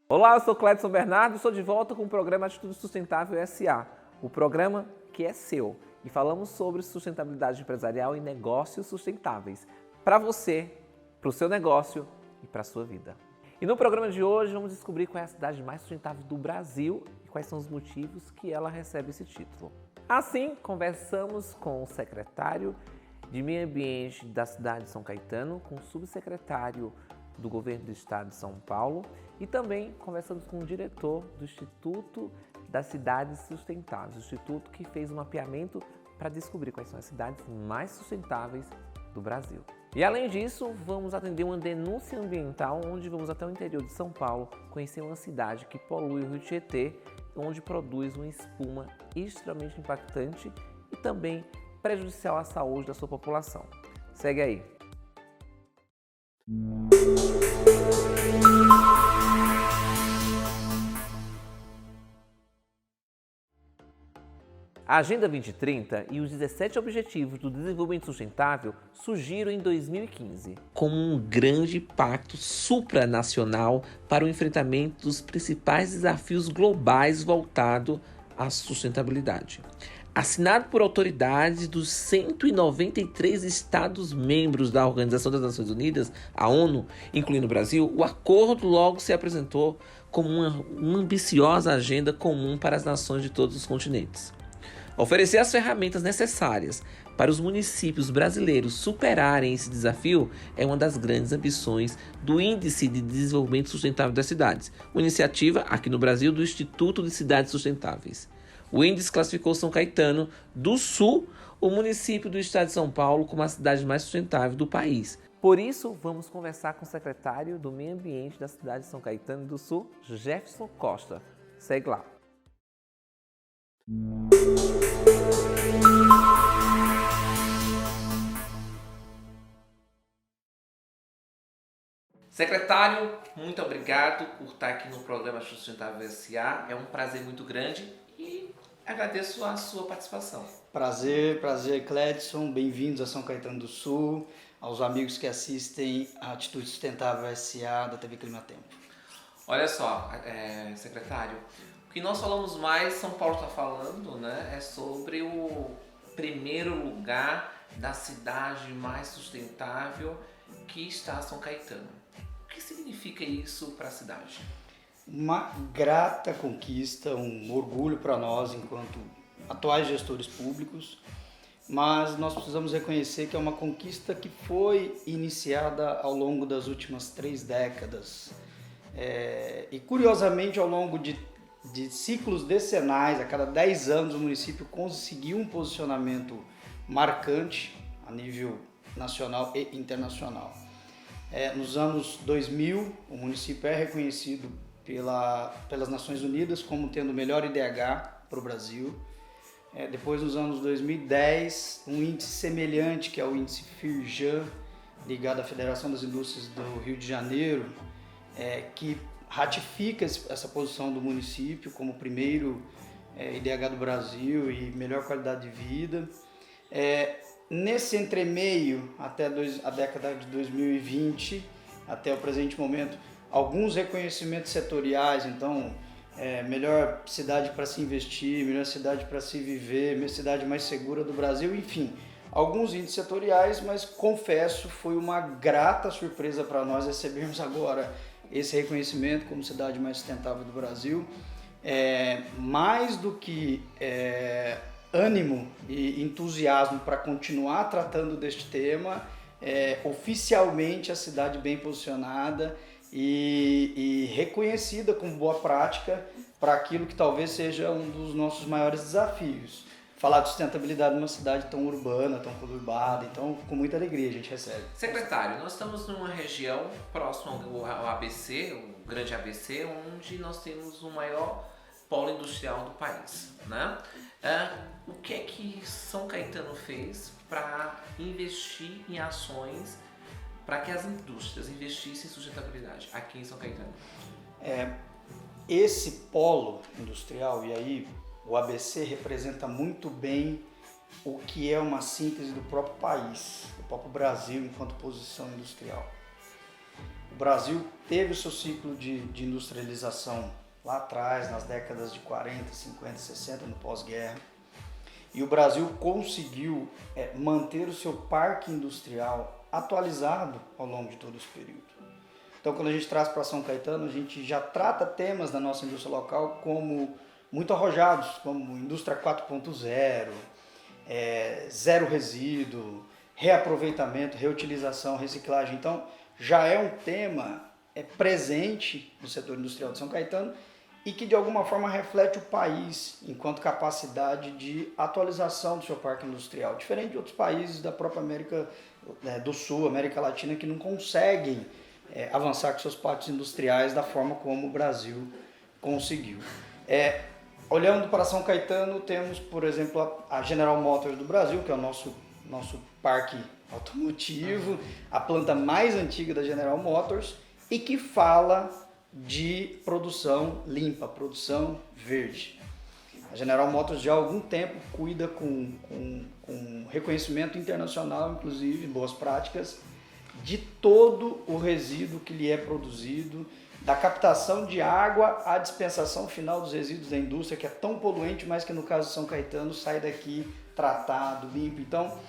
Olá, eu sou Cledson Bernardo e estou de volta com o programa Atitude Sustentável SA, o programa que é seu. E falamos sobre sustentabilidade empresarial e negócios sustentáveis, para você, para o seu negócio e para a sua vida. E no programa de hoje vamos descobrir qual é a cidade mais sustentável do Brasil e quais são os motivos que ela recebe esse título. Assim, conversamos com o secretário de Meio Ambiente da cidade de São Caetano, com o subsecretário do Governo do Estado de São Paulo e também conversamos com o diretor do Instituto das Cidades Sustentáveis, o instituto que fez um mapeamento para descobrir quais são as cidades mais sustentáveis do Brasil. E além disso, vamos atender uma denúncia ambiental, onde vamos até o interior de São Paulo conhecer uma cidade que polui o Rio Tietê, onde produz uma espuma extremamente impactante e também prejudicial à saúde da sua população. Segue aí. A Agenda 2030 e os 17 Objetivos do Desenvolvimento Sustentável surgiram em 2015 como um grande pacto supranacional para o enfrentamento dos principais desafios globais voltados à sustentabilidade. Assinado por autoridades dos 193 Estados-membros da Organização das Nações Unidas, a ONU, incluindo o Brasil, o acordo logo se apresentou como uma ambiciosa agenda comum para as nações de todos os continentes. Oferecer as ferramentas necessárias para os municípios brasileiros superarem esse desafio é uma das grandes ambições do Índice de Desenvolvimento Sustentável das Cidades, uma iniciativa aqui no Brasil do Instituto de Cidades Sustentáveis. O índice classificou São Caetano do Sul, o município do estado de São Paulo, como a cidade mais sustentável do país. Por isso, vamos conversar com o secretário do Meio Ambiente da cidade de São Caetano do Sul, Jefferson Costa. Segue lá. Secretário, muito obrigado por estar aqui no programa Sustentável SA. É um prazer muito grande e agradeço a sua participação. Prazer, Cledson. Bem-vindos a São Caetano do Sul, aos amigos que assistem a Atitude Sustentável SA da TV Clima Tempo. Olha só, secretário, o que nós falamos mais, São Paulo está falando, né, é sobre o primeiro lugar da cidade mais sustentável que está São Caetano. O que significa isso para a cidade? Uma grata conquista, um orgulho para nós enquanto atuais gestores públicos, mas nós precisamos reconhecer que é uma conquista que foi iniciada ao longo das últimas 3 décadas. E curiosamente, ao longo de ciclos decenais, a cada 10 anos o município conseguiu um posicionamento marcante a nível nacional e internacional. Nos anos 2000, o município é reconhecido pelas Nações Unidas como tendo o melhor IDH para o Brasil. Depois, nos anos 2010, um índice semelhante, que é o índice Firjan, ligado à Federação das Indústrias do Rio de Janeiro, que ratifica essa posição do município como o primeiro IDH do Brasil e melhor qualidade de vida. Nesse entremeio, até a década de 2020, até o presente momento, alguns reconhecimentos setoriais, então, melhor cidade para se investir, melhor cidade para se viver, melhor cidade mais segura do Brasil, enfim, alguns índices setoriais, mas confesso, foi uma grata surpresa para nós recebermos agora esse reconhecimento como cidade mais sustentável do Brasil. Mais do que ânimo e entusiasmo para continuar tratando deste tema, oficialmente a cidade bem posicionada e reconhecida como boa prática para aquilo que talvez seja um dos nossos maiores desafios. Falar de sustentabilidade numa cidade tão urbana, tão conturbada, então com muita alegria a gente recebe. Secretário, nós estamos numa região próxima ao ABC, o grande ABC, onde nós temos o maior polo industrial do país, né? O que é que São Caetano fez para investir em ações para que as indústrias investissem em sustentabilidade aqui em São Caetano? Esse polo industrial, e aí o ABC representa muito bem o que é uma síntese do próprio país, do próprio Brasil enquanto posição industrial. O Brasil teve o seu ciclo de industrialização lá atrás, nas décadas de 40, 50, 60, no pós-guerra, e o Brasil conseguiu manter o seu parque industrial atualizado ao longo de todo esse período. Então, quando a gente traz para São Caetano, a gente já trata temas da nossa indústria local como muito arrojados, como indústria 4.0, zero resíduo, reaproveitamento, reutilização, reciclagem. Então, já é um tema presente no setor industrial de São Caetano e que de alguma forma reflete o país enquanto capacidade de atualização do seu parque industrial, diferente de outros países da própria América do Sul, América Latina, que não conseguem avançar com seus parques industriais da forma como o Brasil conseguiu. Olhando para São Caetano, temos, por exemplo, a General Motors do Brasil, que é o nosso parque automotivo, a planta mais antiga da General Motors, e que fala de produção limpa, produção verde. A General Motors já há algum tempo cuida com reconhecimento internacional, inclusive boas práticas, de todo o resíduo que lhe é produzido, da captação de água à dispensação final dos resíduos da indústria, que é tão poluente, mas que no caso de São Caetano sai daqui tratado, limpo. Então,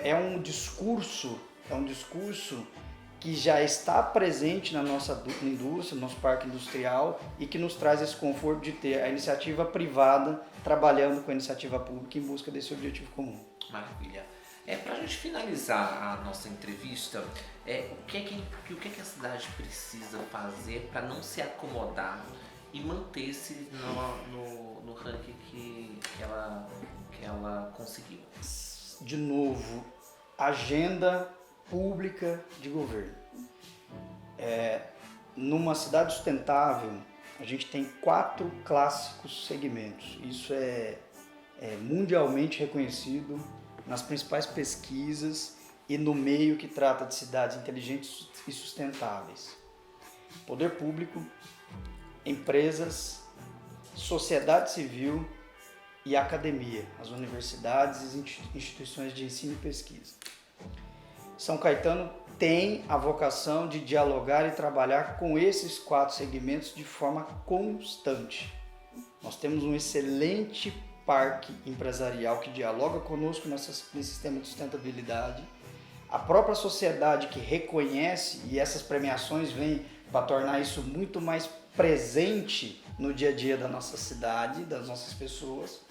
é um discurso que já está presente na nossa indústria, no nosso parque industrial, e que nos traz esse conforto de ter a iniciativa privada trabalhando com a iniciativa pública em busca desse objetivo comum. Maravilha. Para a gente finalizar a nossa entrevista, o que é que a cidade precisa fazer para não se acomodar e manter-se no ranking que ela conseguiu? De novo, agenda pública de governo. Numa cidade sustentável, a gente tem 4 clássicos segmentos. Isso é mundialmente reconhecido nas principais pesquisas e no meio que trata de cidades inteligentes e sustentáveis. Poder público, empresas, sociedade civil e academia, as universidades e as instituições de ensino e pesquisa. São Caetano tem a vocação de dialogar e trabalhar com esses 4 segmentos de forma constante. Nós temos um excelente parque empresarial que dialoga conosco nesse tema de sustentabilidade. A própria sociedade que reconhece, e essas premiações vêm para tornar isso muito mais presente no dia a dia da nossa cidade, das nossas pessoas.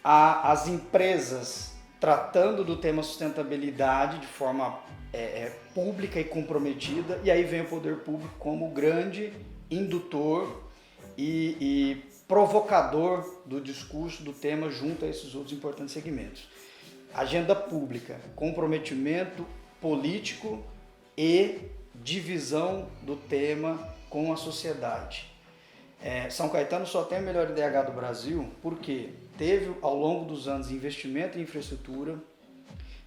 As empresas tratando do tema sustentabilidade de forma pública e comprometida, e aí vem o poder público como grande indutor e provocador do discurso do tema junto a esses outros importantes segmentos. Agenda pública, comprometimento político e divisão do tema com a sociedade. São Caetano só tem o melhor IDH do Brasil porque teve ao longo dos anos investimento em infraestrutura,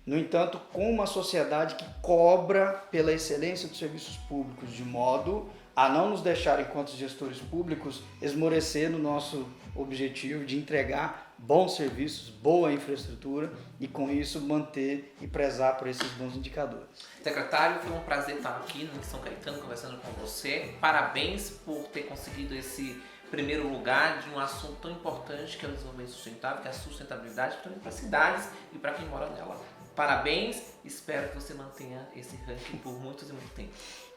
no entanto, com uma sociedade que cobra pela excelência dos serviços públicos, de modo a não nos deixar, enquanto gestores públicos, esmorecer no nosso objetivo de entregar bons serviços, boa infraestrutura e, com isso, manter e prezar por esses bons indicadores. Secretário, foi um prazer estar aqui no São Caetano conversando com você. Parabéns por ter conseguido esse primeiro lugar de um assunto tão importante que é o desenvolvimento sustentável, que é a sustentabilidade também para as cidades e para quem mora nela. Parabéns, espero que você mantenha esse ranking por muitos e muito tempo.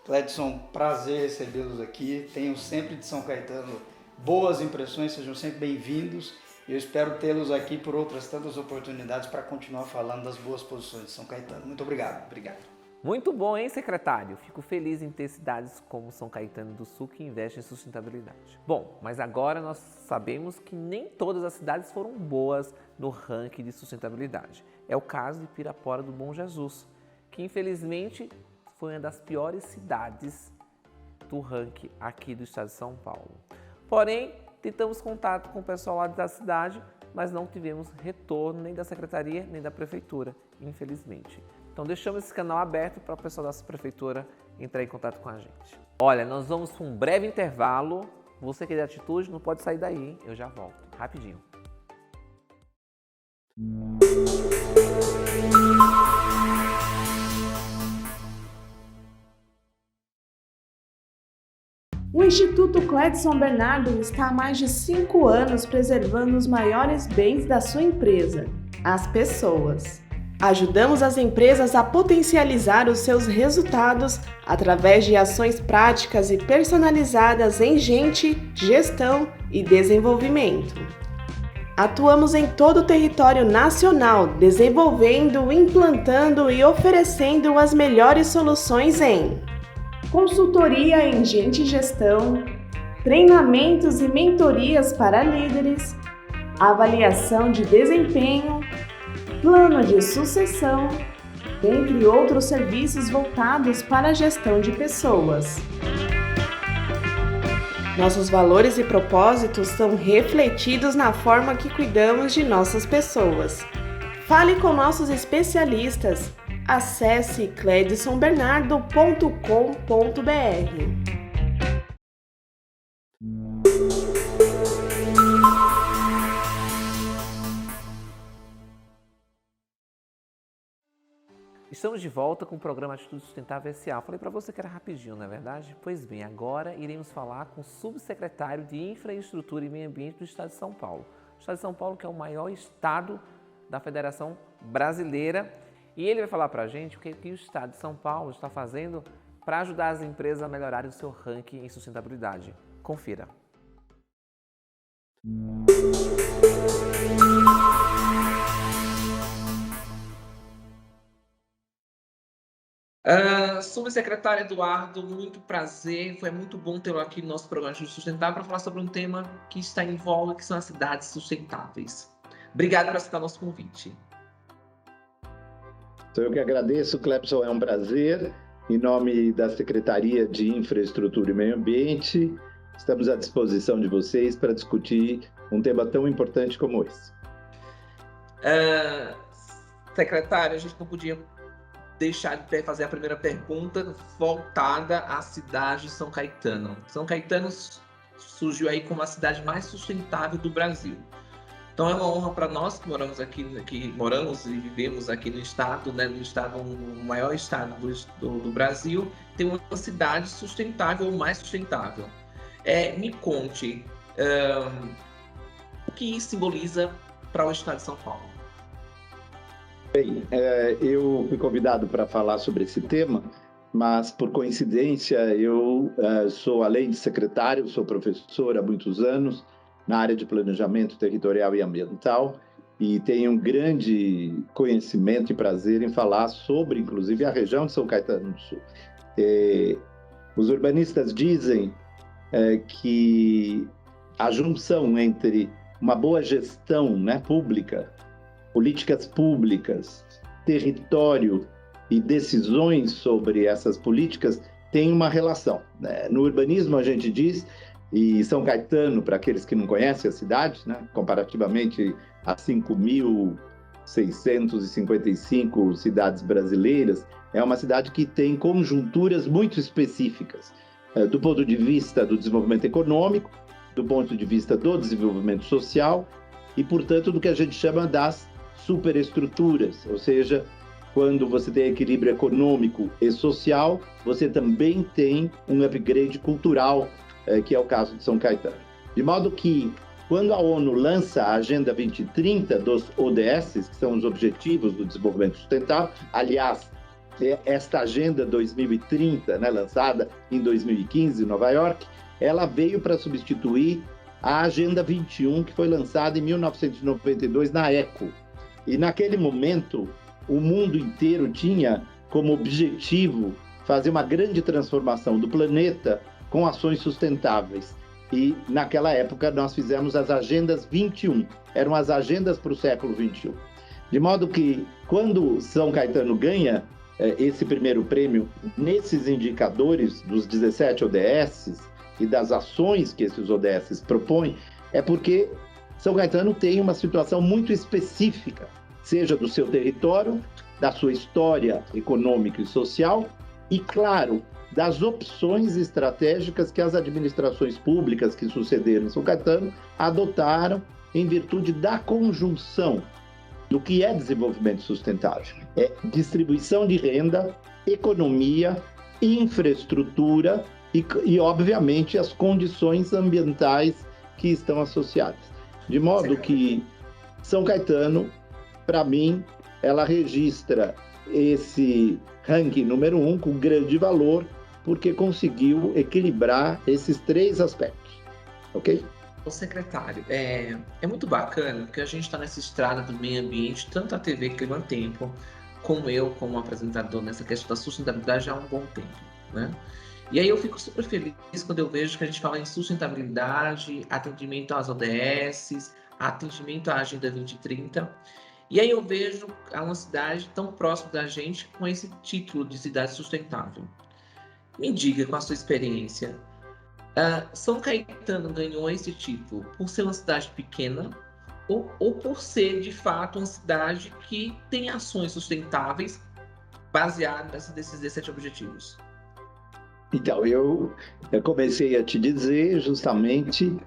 Cledson, prazer recebê-los aqui. Tenho sempre de São Caetano boas impressões, sejam sempre bem-vindos. Eu espero tê-los aqui por outras tantas oportunidades para continuar falando das boas posições de São Caetano. Muito obrigado. Obrigado. Muito bom, hein, secretário? Fico feliz em ter cidades como São Caetano do Sul que investem em sustentabilidade. Bom, mas agora nós sabemos que nem todas as cidades foram boas no ranking de sustentabilidade. É o caso de Pirapora do Bom Jesus, que infelizmente foi uma das piores cidades do ranking aqui do estado de São Paulo. Porém, tentamos contato com o pessoal lá da cidade, mas não tivemos retorno nem da secretaria, nem da prefeitura, infelizmente. Então deixamos esse canal aberto para o pessoal da prefeitura entrar em contato com a gente. Olha, nós vamos para um breve intervalo. Você que é de atitude não pode sair daí, hein? Eu já volto, rapidinho. O Instituto Cledson Bernardo está há mais de 5 anos preservando os maiores bens da sua empresa, as pessoas. Ajudamos as empresas a potencializar os seus resultados através de ações práticas e personalizadas em gente, gestão e desenvolvimento. Atuamos em todo o território nacional, desenvolvendo, implantando e oferecendo as melhores soluções em consultoria em gente e gestão, treinamentos e mentorias para líderes, avaliação de desempenho, plano de sucessão, dentre outros serviços voltados para a gestão de pessoas. Nossos valores e propósitos são refletidos na forma que cuidamos de nossas pessoas. Fale com nossos especialistas. Acesse cledsonbernardo.com.br. Estamos de volta com o programa Atitude Sustentável S.A. Falei para você que era rapidinho, não é verdade? Pois bem, agora iremos falar com o subsecretário de Infraestrutura e Meio Ambiente do Estado de São Paulo. O Estado de São Paulo, que é o maior estado da Federação Brasileira, e ele vai falar para a gente o que o Estado de São Paulo está fazendo para ajudar as empresas a melhorarem o seu ranking em sustentabilidade. Confira. Subsecretário Eduardo, muito prazer, foi muito bom tê-lo aqui no nosso programa de Sustentável para falar sobre um tema que está em voga, que são as cidades sustentáveis. Obrigado por aceitar nosso convite. Eu que agradeço, Clepson, é um prazer. Em nome da Secretaria de Infraestrutura e Meio Ambiente, estamos à disposição de vocês para discutir um tema tão importante como esse. Secretário, a gente não podia deixar de fazer a primeira pergunta voltada à cidade de São Caetano. São Caetano surgiu aí como a cidade mais sustentável do Brasil. Então é uma honra para nós que moramos moramos e vivemos aqui no estado, né, o maior estado do Brasil, ter uma cidade sustentável ou mais sustentável. Me conte o que isso simboliza para o estado de São Paulo. Bem, eu fui convidado para falar sobre esse tema, mas por coincidência eu sou, além de secretário, sou professor há muitos anos na área de planejamento territorial e ambiental e tenho um grande conhecimento e prazer em falar sobre, inclusive, a região de São Caetano do Sul. Os urbanistas dizem que a junção entre uma boa gestão, né, pública, políticas públicas, território e decisões sobre essas políticas tem uma relação, né? No urbanismo, a gente diz, e São Caetano, para aqueles que não conhecem a cidade, né, comparativamente a 5.655 cidades brasileiras, é uma cidade que tem conjunturas muito específicas, do ponto de vista do desenvolvimento econômico, do ponto de vista do desenvolvimento social e, portanto, do que a gente chama das superestruturas, ou seja, quando você tem equilíbrio econômico e social, você também tem um upgrade cultural, que é o caso de São Caetano. De modo que, quando a ONU lança a Agenda 2030 dos ODS, que são os Objetivos do Desenvolvimento Sustentável, aliás, esta Agenda 2030, né, lançada em 2015 em Nova York, ela veio para substituir a Agenda 21, que foi lançada em 1992 na ECO. E naquele momento, o mundo inteiro tinha como objetivo fazer uma grande transformação do planeta com ações sustentáveis. E naquela época nós fizemos as Agendas 21, eram as agendas para o século 21. De modo que, quando São Caetano ganha esse primeiro prêmio nesses indicadores dos 17 ODS e das ações que esses ODS propõem, é porque São Caetano tem uma situação muito específica, seja do seu território, da sua história econômica e social, e, claro, das opções estratégicas que as administrações públicas que sucederam em São Caetano adotaram em virtude da conjunção do que é desenvolvimento sustentável. É distribuição de renda, economia, infraestrutura e obviamente, as condições ambientais que estão associadas. De modo que São Caetano, para mim, ela registra esse ranking número 1 com grande valor, porque conseguiu equilibrar esses 3 aspectos, ok? Ô secretário, é muito bacana, porque a gente está nessa estrada do meio ambiente, tanto a TV Clima Tempo, como eu, como apresentador, nessa questão da sustentabilidade há um bom tempo, né? E aí eu fico super feliz quando eu vejo que a gente fala em sustentabilidade, atendimento às ODS, atendimento à Agenda 2030, e aí eu vejo uma cidade tão próxima da gente com esse título de cidade sustentável. Me diga, com a sua experiência, São Caetano ganhou esse título por ser uma cidade pequena ou por ser, de fato, uma cidade que tem ações sustentáveis baseadas nesses 17 objetivos? Então, eu comecei a te dizer justamente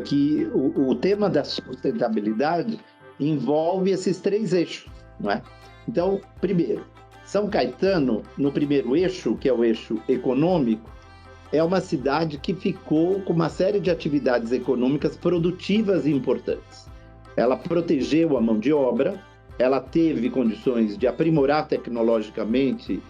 que o tema da sustentabilidade envolve esses 3 eixos, não é? Então, primeiro, São Caetano, no primeiro eixo, que é o eixo econômico, é uma cidade que ficou com uma série de atividades econômicas produtivas e importantes. Ela protegeu a mão de obra, ela teve condições de aprimorar tecnologicamente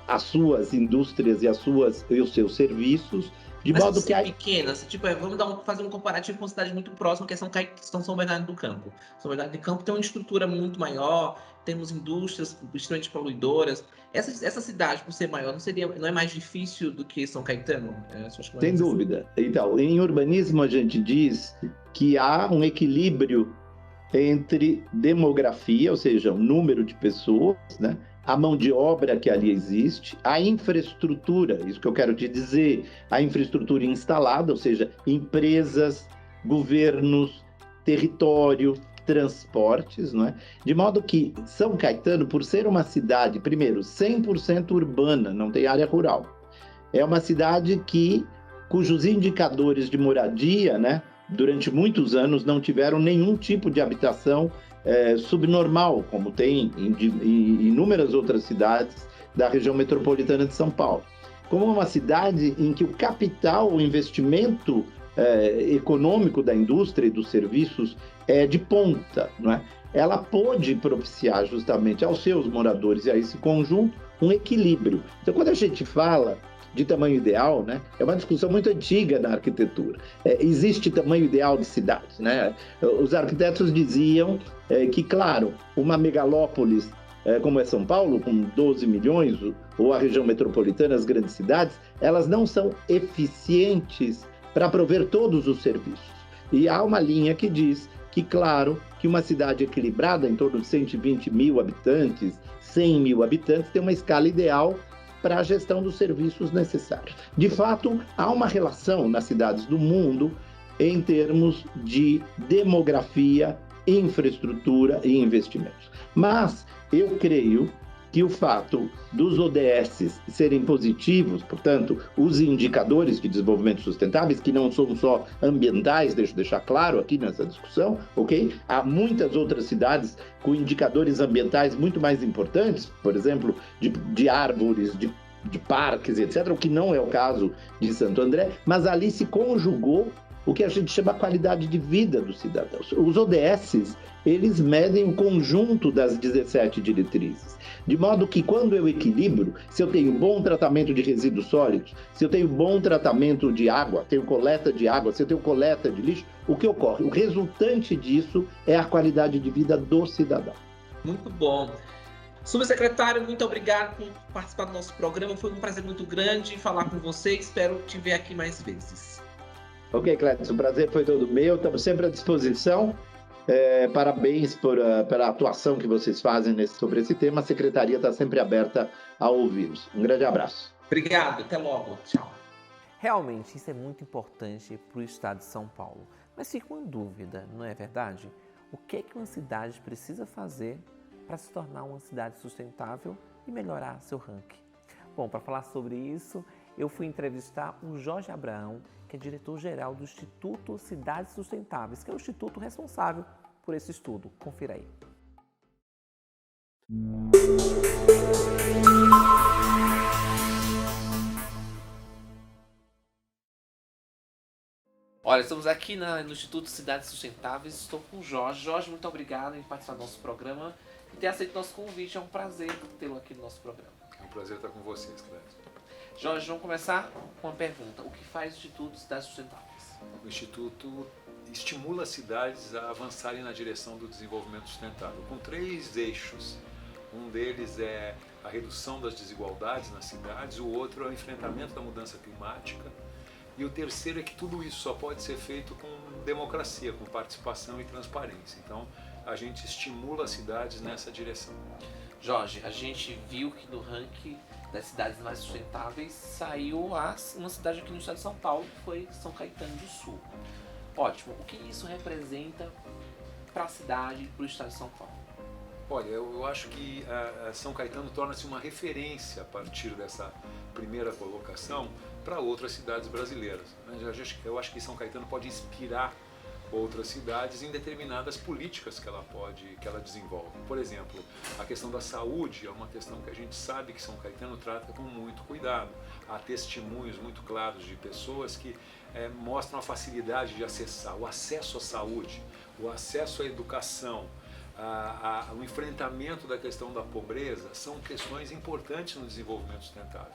as suas indústrias e os seus serviços, de Mas modo que... pequenas, tipo, vamos fazer um comparativo com uma cidade muito próxima, que é São Bernardo do Campo. São Bernardo do Campo tem uma estrutura muito maior, temos indústrias extremamente poluidoras. Essa cidade, por ser maior, não é mais difícil do que São Caetano? Sem dúvida. Então, em urbanismo a gente diz que há um equilíbrio entre demografia, ou seja, o número de pessoas, né? A mão de obra que ali existe, a infraestrutura, isso que eu quero te dizer, a infraestrutura instalada, ou seja, empresas, governos, território, transportes, não é? De modo que São Caetano, por ser uma cidade, primeiro, 100% urbana, não tem área rural, é uma cidade cujos indicadores de moradia, né, durante muitos anos não tiveram nenhum tipo de habitação subnormal, como tem em inúmeras outras cidades da região metropolitana de São Paulo. Como uma cidade em que o capital, o investimento econômico da indústria e dos serviços é de ponta, não é? Ela pôde propiciar justamente aos seus moradores e a esse conjunto um equilíbrio. Então, quando a gente fala de tamanho ideal, né? É uma discussão muito antiga na arquitetura. Existe tamanho ideal de cidades, né? Os arquitetos diziam que, claro, uma megalópolis como é São Paulo, com 12 milhões, ou a região metropolitana, as grandes cidades, elas não são eficientes para prover todos os serviços. E há uma linha que diz que, claro, que uma cidade equilibrada, em torno de 120 mil habitantes, 100 mil habitantes, tem uma escala ideal para a gestão dos serviços necessários. De fato, há uma relação nas cidades do mundo em termos de demografia, infraestrutura e investimentos. Mas eu creio que o fato dos ODS serem positivos, portanto, os indicadores de desenvolvimento sustentáveis, que não são só ambientais, deixa eu deixar claro aqui nessa discussão, ok? Há muitas outras cidades com indicadores ambientais muito mais importantes, por exemplo, de árvores, de parques, etc., o que não é o caso de Santo André, mas ali se conjugou o que a gente chama qualidade de vida dos cidadãos. Os ODS, eles medem o conjunto das 17 diretrizes, de modo que quando eu equilibro, se eu tenho bom tratamento de resíduos sólidos, se eu tenho bom tratamento de água, tenho coleta de água, se eu tenho coleta de lixo, o que ocorre? O resultante disso é a qualidade de vida do cidadão. Muito bom. Subsecretário, muito obrigado por participar do nosso programa. Foi um prazer muito grande falar com você. Espero te ver aqui mais vezes. Ok, Clécio, o prazer foi todo meu. Estamos sempre à disposição. Parabéns pela atuação que vocês fazem sobre esse tema. A Secretaria está sempre aberta a ouvi-los. Um grande abraço. Obrigado, até logo. Tchau. Realmente, isso é muito importante para o estado de São Paulo. Mas fica uma dúvida, não é verdade? O que é que uma cidade precisa fazer para se tornar uma cidade sustentável e melhorar seu ranking? Bom, para falar sobre isso, eu fui entrevistar o Jorge Abraão, que é diretor-geral do Instituto Cidades Sustentáveis, que é o instituto responsável por esse estudo. Confira aí. Olha, estamos aqui no Instituto Cidades Sustentáveis, estou com o Jorge. Jorge, muito obrigado em participar do nosso programa e ter aceito o nosso convite. É um prazer tê-lo aqui no nosso programa. É um prazer estar com vocês, Clédio. Jorge, vamos começar com uma pergunta. O que faz o Instituto Cidades Sustentáveis? O Instituto estimula as cidades a avançarem na direção do desenvolvimento sustentável, com 3 eixos. Um deles é a redução das desigualdades nas cidades, o outro é o enfrentamento da mudança climática, e o terceiro é que tudo isso só pode ser feito com democracia, com participação e transparência. Então, a gente estimula as cidades nessa direção. Jorge, a gente viu que no ranking das cidades mais sustentáveis saiu uma cidade aqui no estado de São Paulo, que foi São Caetano do Sul. Ótimo. O que isso representa para a cidade e para o estado de São Paulo? Olha, eu acho que São Caetano torna-se uma referência a partir dessa primeira colocação para outras cidades brasileiras. Eu acho que São Caetano pode inspirar outras cidades em determinadas políticas que ela desenvolve. Por exemplo, a questão da saúde é uma questão que a gente sabe que São Caetano trata com muito cuidado. Há testemunhos muito claros de pessoas que mostram a facilidade de acessar, o acesso à saúde, o acesso à educação, o enfrentamento da questão da pobreza são questões importantes no desenvolvimento sustentável.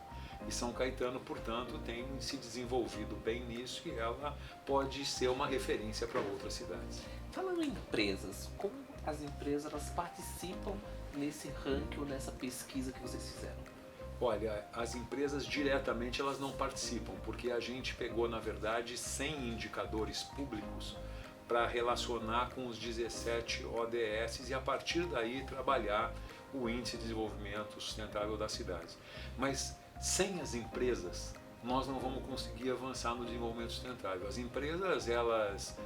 E São Caetano, portanto, tem se desenvolvido bem nisso e ela pode ser uma referência para outras cidades. Falando em empresas, como as empresas elas participam nesse ranking ou nessa pesquisa que vocês fizeram? Olha, as empresas diretamente elas não participam, porque a gente pegou, na verdade, 100 indicadores públicos para relacionar com os 17 ODS e a partir daí trabalhar o Índice de Desenvolvimento Sustentável das cidades. Mas sem as empresas, nós não vamos conseguir avançar no desenvolvimento sustentável. As empresas, elas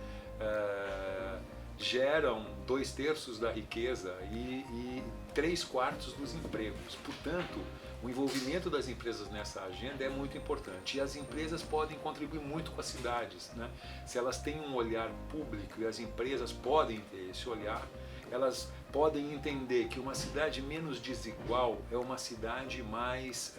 geram 2/3 da riqueza e 3/4 dos empregos. Portanto, o envolvimento das empresas nessa agenda é muito importante. E as empresas podem contribuir muito com as cidades, né? Se elas têm um olhar público e as empresas podem ter esse olhar, elas podem entender que uma cidade menos desigual é uma cidade mais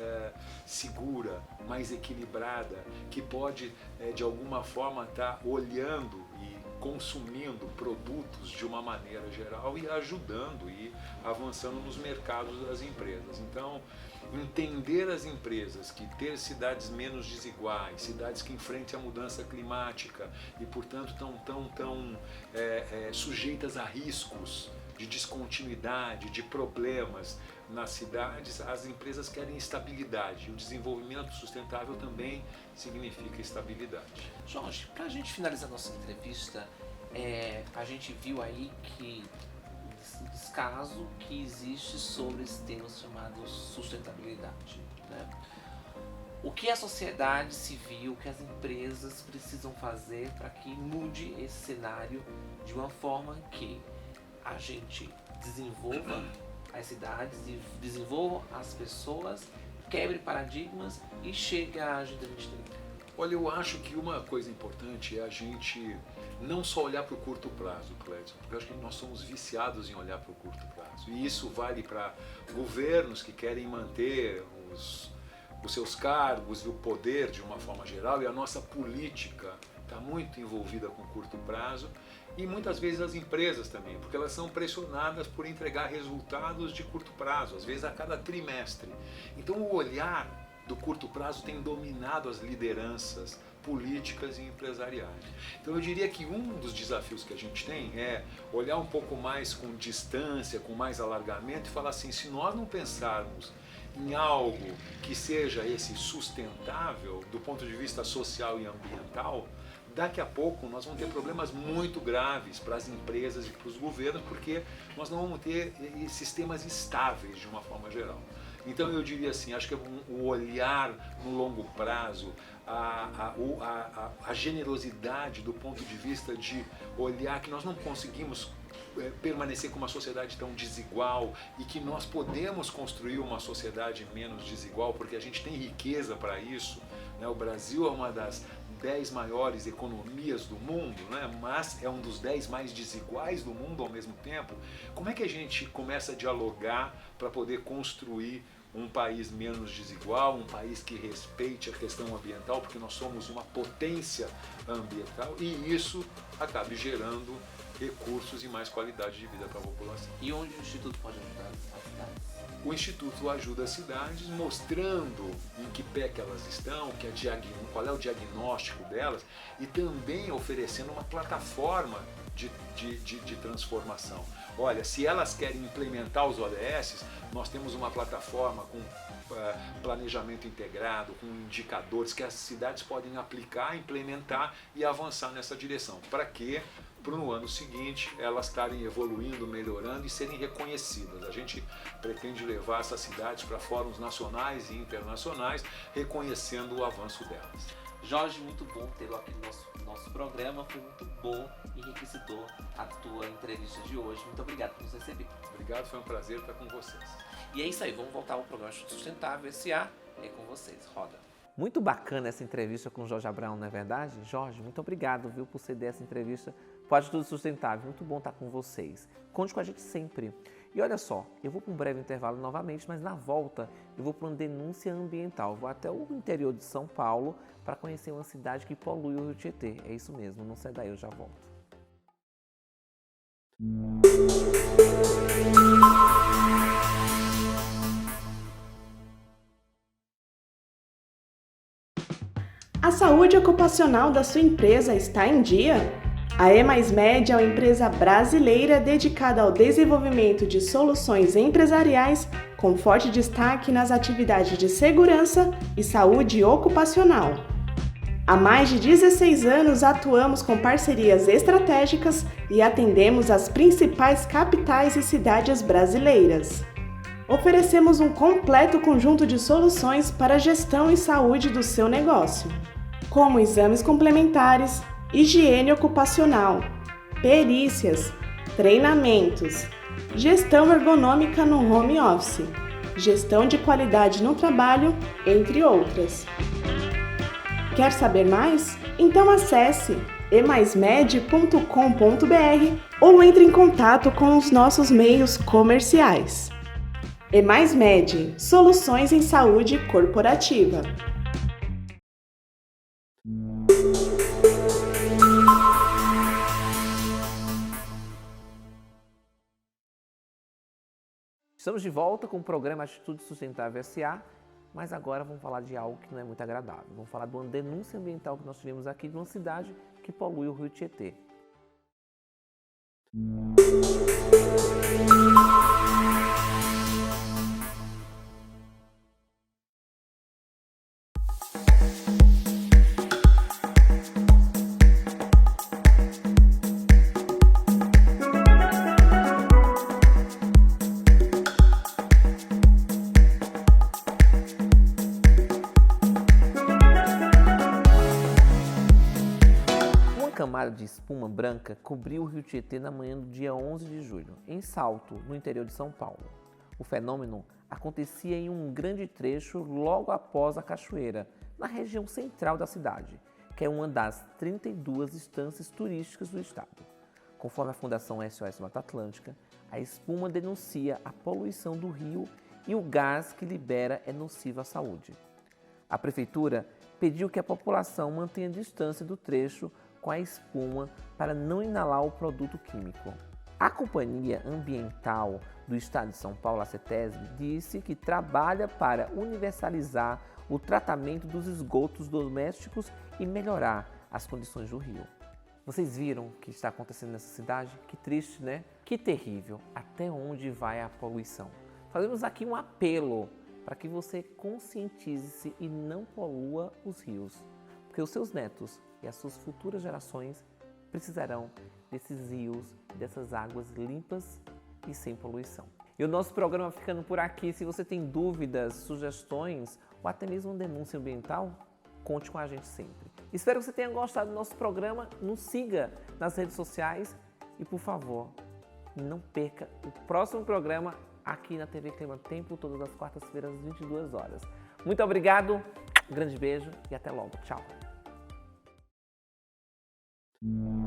segura, mais equilibrada, que pode, de alguma forma, estar olhando e consumindo produtos de uma maneira geral e ajudando e avançando nos mercados das empresas. Então, entender as empresas que ter cidades menos desiguais, cidades que enfrentem a mudança climática e, portanto, tão sujeitas a riscos de descontinuidade, de problemas nas cidades, as empresas querem estabilidade. O desenvolvimento sustentável também significa estabilidade. Jorge, para a gente finalizar nossa entrevista, a gente viu aí que descaso que existe sobre esse tema chamado sustentabilidade, né? O que a sociedade civil, o que as empresas precisam fazer para que mude esse cenário de uma forma que a gente desenvolva as cidades e desenvolva as pessoas, quebre paradigmas e chegue à Agenda 2030? Olha, eu acho que uma coisa importante é a gente não só olhar para o curto prazo, Clédio, porque eu acho que nós somos viciados em olhar para o curto prazo. E isso vale para governos que querem manter os seus cargos e o poder de uma forma geral, e a nossa política está muito envolvida com o curto prazo, e muitas vezes as empresas também, porque elas são pressionadas por entregar resultados de curto prazo, às vezes a cada trimestre. Então o olhar do curto prazo tem dominado as lideranças políticas e empresariais. Então eu diria que um dos desafios que a gente tem é olhar um pouco mais com distância, com mais alargamento e falar assim, se nós não pensarmos em algo que seja esse sustentável do ponto de vista social e ambiental, daqui a pouco nós vamos ter problemas muito graves para as empresas e para os governos, porque nós não vamos ter sistemas estáveis de uma forma geral. Então eu diria assim, acho que o olhar no longo prazo, a generosidade do ponto de vista de olhar que nós não conseguimos permanecer com uma sociedade tão desigual e que nós podemos construir uma sociedade menos desigual porque a gente tem riqueza para isso, né? O Brasil é uma das 10 maiores economias do mundo, né? Mas é um dos 10 mais desiguais do mundo ao mesmo tempo. Como é que a gente começa a dialogar para poder construir um país menos desigual, um país que respeite a questão ambiental, porque nós somos uma potência ambiental e isso acaba gerando recursos e mais qualidade de vida para a população. E onde o Instituto pode ajudar as cidades? O Instituto ajuda as cidades mostrando em que pé que elas estão, qual é o diagnóstico delas e também oferecendo uma plataforma de transformação. Olha, se elas querem implementar os ODS, nós temos uma plataforma com planejamento integrado, com indicadores que as cidades podem aplicar, implementar e avançar nessa direção. Para quê? Para no ano seguinte elas estarem evoluindo, melhorando e serem reconhecidas. A gente pretende levar essas cidades para fóruns nacionais e internacionais, reconhecendo o avanço delas. Jorge, muito bom tê-lo aqui no nosso programa, foi muito bom e enriquecedor a tua entrevista de hoje. Muito obrigado por nos receber. Obrigado, foi um prazer estar com vocês. E é isso aí, vamos voltar ao programa Sustentável SA, é com vocês, roda. Muito bacana essa entrevista com o Jorge Abraão, não é verdade? Jorge, muito obrigado, viu, por ceder essa entrevista para o Atitude Sustentável. Muito bom estar com vocês. Conte com a gente sempre. E olha só, eu vou para um breve intervalo novamente, mas na volta eu vou para uma denúncia ambiental. Vou até o interior de São Paulo para conhecer uma cidade que polui o Rio Tietê. É isso mesmo, não sai daí, eu já volto. A saúde ocupacional da sua empresa está em dia? A E+Med é uma empresa brasileira dedicada ao desenvolvimento de soluções empresariais com forte destaque nas atividades de segurança e saúde ocupacional. Há mais de 16 anos atuamos com parcerias estratégicas e atendemos as principais capitais e cidades brasileiras. Oferecemos um completo conjunto de soluções para a gestão e saúde do seu negócio, como exames complementares, higiene ocupacional, perícias, treinamentos, gestão ergonômica no home office, gestão de qualidade no trabalho, entre outras. Quer saber mais? Então acesse e+med.com.br ou entre em contato com os nossos meios comerciais. E+Med, soluções em saúde corporativa. Estamos de volta com o programa Atitude Sustentável SA, mas agora vamos falar de algo que não é muito agradável. Vamos falar de uma denúncia ambiental que nós tivemos aqui de uma cidade que polui o Rio Tietê. Camada de espuma branca cobriu o Rio Tietê na manhã do dia 11 de julho, em Salto, no interior de São Paulo. O fenômeno acontecia em um grande trecho logo após a cachoeira, na região central da cidade, que é uma das 32 instâncias turísticas do estado. Conforme a Fundação SOS Mata Atlântica, a espuma denuncia a poluição do rio e o gás que libera é nocivo à saúde. A prefeitura pediu que a população mantenha a distância do trecho com a espuma para não inalar o produto químico. A Companhia Ambiental do Estado de São Paulo, a CETESB, disse que trabalha para universalizar o tratamento dos esgotos domésticos e melhorar as condições do rio. Vocês viram o que está acontecendo nessa cidade? Que triste, né? Que terrível. Até onde vai a poluição? Fazemos aqui um apelo para que você conscientize-se e não polua os rios, porque os seus netos e as suas futuras gerações precisarão desses rios, dessas águas limpas e sem poluição. E o nosso programa ficando por aqui. Se você tem dúvidas, sugestões ou até mesmo uma denúncia ambiental, conte com a gente sempre. Espero que você tenha gostado do nosso programa. Nos siga nas redes sociais e, por favor, não perca o próximo programa aqui na TV Clima Tempo, todas as quartas-feiras, às 22 horas. Muito obrigado, um grande beijo e até logo. Tchau. Música